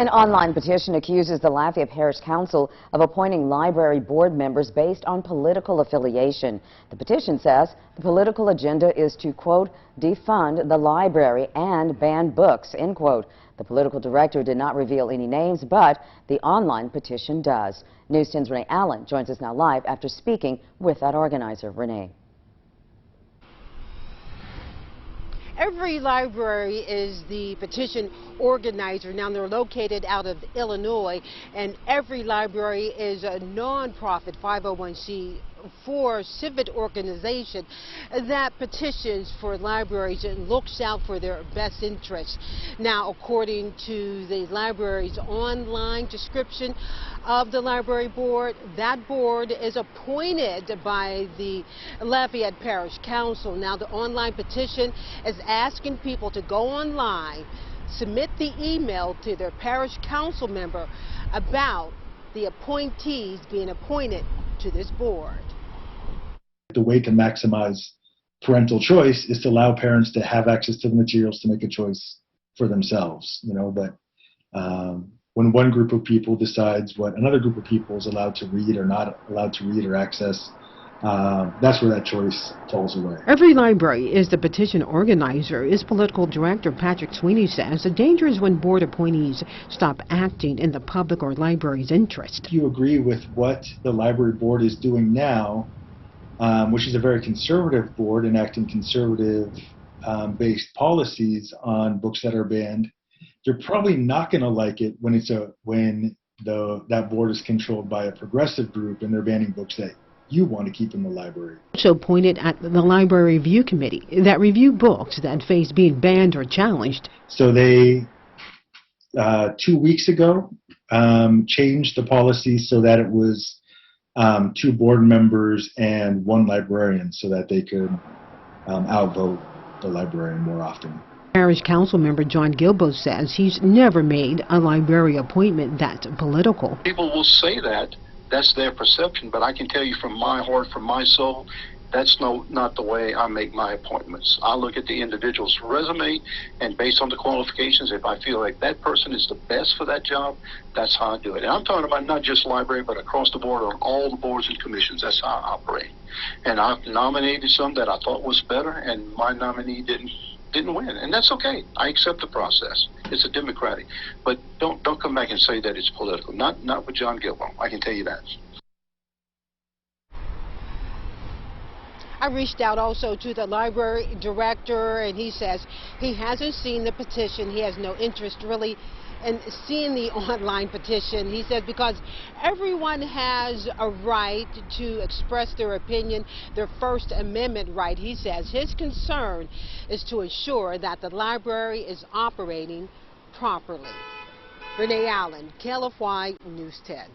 An online petition accuses the Lafayette Parish Council of appointing library board members based on political affiliation. The petition says the political agenda is to, quote, defund the library and ban books, end quote. The political director did not reveal any names, but the online petition does. News 10's Renee Allen joins us now live after speaking with that organizer. Renee. Every library is the petition organizer. Now, they're located out of Illinois, and every library is a non-profit 501c4 civic organization that petitions for libraries and looks out for their best interests. Now, according to the library's online description of the library board, that board is appointed by the Lafayette Parish Council. Now, the online petition is asking people to go online, submit the email to their parish council member about the appointees being appointed to this board. The way to maximize parental choice is to allow parents to have access to the materials to make a choice for themselves. You know, but when one group of people decides what another group of people is allowed to read or not allowed to read or access, that's where that choice falls away. Every library is the petition organizer. Its political director, Patrick Sweeney, says the danger is when board appointees stop acting in the public or library's interest. If you agree with what the library board is doing now, which is a very conservative board enacting conservative based policies on books that are banned, you're probably not going to like it when that board is controlled by a progressive group and they're banning books that you want to keep in the library. Also pointed at the Library Review Committee that review books that face being banned or challenged. So they, 2 weeks ago, changed the policy so that it was 2 board members and 1 librarian so that they could outvote the librarian more often. Parish Council member John Gilbo says he's never made a library appointment that's political. People will say that. That's their perception, but I can tell you from my heart, from my soul, that's not the way I make my appointments. I look at the individual's resume, and based on the qualifications, if I feel like that person is the best for that job, that's how I do it. And I'm talking about not just library, but across the board on all the boards and commissions. That's how I operate. And I've nominated some that I thought was better, and my nominee didn't win, and that's okay. I accept the process. It's a democratic, but don't come back and say that it's political. Not with John Gilbo. I can tell you that. I reached out also to the library director, and he says he hasn't seen the petition. He has no interest really in seeing the online petition. He says because everyone has a right to express their opinion, their First Amendment right. He says his concern is to ensure that the library is operating properly. Renee Allen, KLFY News 10.